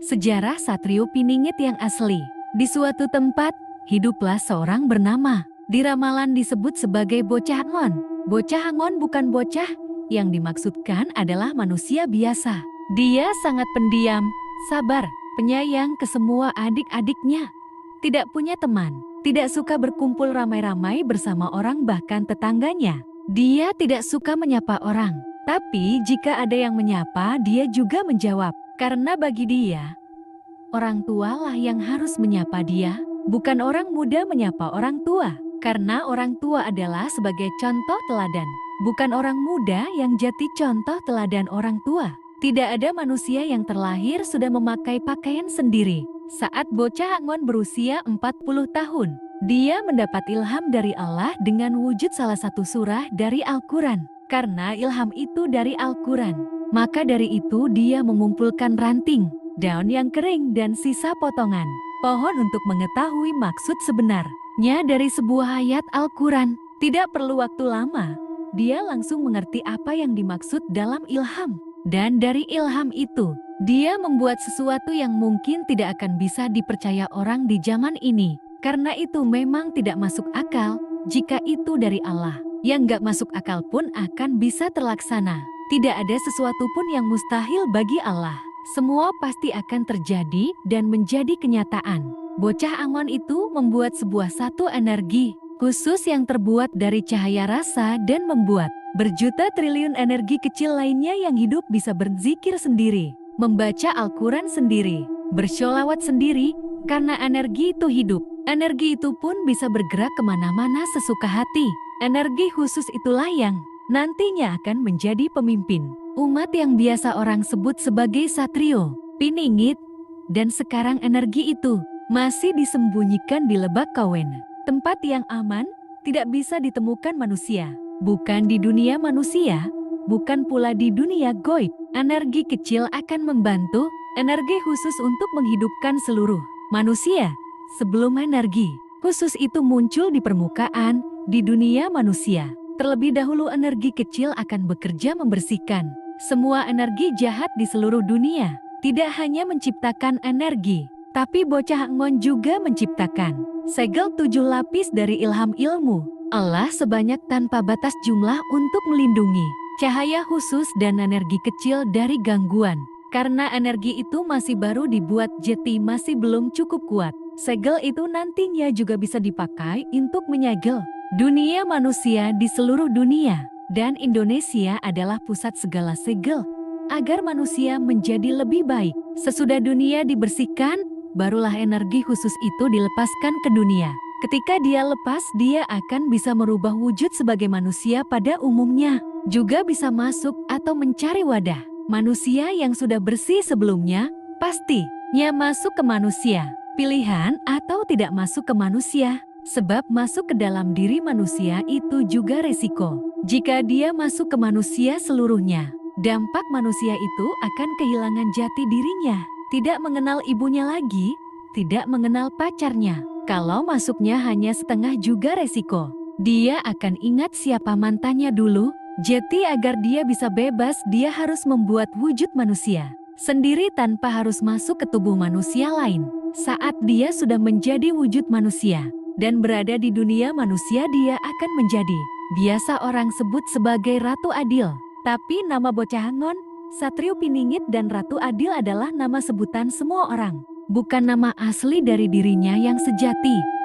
Sejarah Satrio Piningit yang asli. Di suatu tempat, hiduplah seorang bernama. Di ramalan disebut sebagai Bocah Angon. Bocah Angon bukan bocah, yang dimaksudkan adalah manusia biasa. Dia sangat pendiam, sabar, penyayang ke semua adik-adiknya. Tidak punya teman, tidak suka berkumpul ramai-ramai bersama orang bahkan tetangganya. Dia tidak suka menyapa orang, tapi jika ada yang menyapa dia juga menjawab. Karena bagi dia, orang tua lah yang harus menyapa dia, bukan orang muda menyapa orang tua. Karena orang tua adalah sebagai contoh teladan, bukan orang muda yang jadi contoh teladan orang tua. Tidak ada manusia yang terlahir sudah memakai pakaian sendiri. Saat Bocah Angon berusia 40 tahun, dia mendapat ilham dari Allah dengan wujud salah satu surah dari Al-Quran. Karena ilham itu dari Al-Quran, maka dari itu dia mengumpulkan ranting, daun yang kering dan sisa potongan pohon untuk mengetahui maksud sebenarnya dari sebuah ayat Al-Quran. Tidak perlu waktu lama, dia langsung mengerti apa yang dimaksud dalam ilham. Dan dari ilham itu, dia membuat sesuatu yang mungkin tidak akan bisa dipercaya orang di zaman ini. Karena itu memang tidak masuk akal, jika itu dari Allah. Yang gak masuk akal pun akan bisa terlaksana. Tidak ada sesuatu pun yang mustahil bagi Allah. Semua pasti akan terjadi dan menjadi kenyataan. Bocah Angon itu membuat sebuah satu energi khusus yang terbuat dari cahaya rasa dan membuat berjuta triliun energi kecil lainnya yang hidup bisa berzikir sendiri, membaca Al-Quran sendiri, bersholawat sendiri, karena energi itu hidup. Energi itu pun bisa bergerak kemana-mana sesuka hati. Energi khusus itulah yang nantinya akan menjadi pemimpin umat yang biasa orang sebut sebagai Satrio Piningit. Dan sekarang energi itu masih disembunyikan di Lebak Kawen, tempat yang aman, tidak bisa ditemukan manusia. Bukan di dunia manusia, bukan pula di dunia goib. Energi kecil akan membantu, energi khusus untuk menghidupkan seluruh manusia. Sebelum energi khusus itu muncul di permukaan, di dunia manusia, terlebih dahulu energi kecil akan bekerja membersihkan semua energi jahat di seluruh dunia. Tidak hanya menciptakan energi, tapi Bocah Angon juga menciptakan segel 7 lapis dari ilham ilmu Allah sebanyak tanpa batas jumlah untuk melindungi cahaya khusus dan energi kecil dari gangguan. Karena energi itu masih baru dibuat, jadi masih belum cukup kuat. Segel itu nantinya juga bisa dipakai untuk menyegel dunia manusia di seluruh dunia. Dan Indonesia adalah pusat segala segel agar manusia menjadi lebih baik. Sesudah dunia dibersihkan, barulah energi khusus itu dilepaskan ke dunia. Ketika dia lepas, dia akan bisa merubah wujud sebagai manusia pada umumnya. Juga bisa masuk atau mencari wadah manusia yang sudah bersih sebelumnya, pastinya masuk ke manusia. Pilihan atau tidak masuk ke manusia, sebab masuk ke dalam diri manusia itu juga resiko. Jika dia masuk ke manusia seluruhnya, dampak manusia itu akan kehilangan jati dirinya. Tidak mengenal ibunya lagi, tidak mengenal pacarnya. Kalau masuknya hanya setengah juga resiko. Dia akan ingat siapa mantannya dulu. Jadi agar dia bisa bebas, dia harus membuat wujud manusia sendiri tanpa harus masuk ke tubuh manusia lain. Saat dia sudah menjadi wujud manusia dan berada di dunia manusia, dia akan menjadi biasa orang sebut sebagai Ratu Adil. Tapi nama Bocah Angon, Satrio Piningit dan Ratu Adil adalah nama sebutan semua orang, bukan nama asli dari dirinya yang sejati.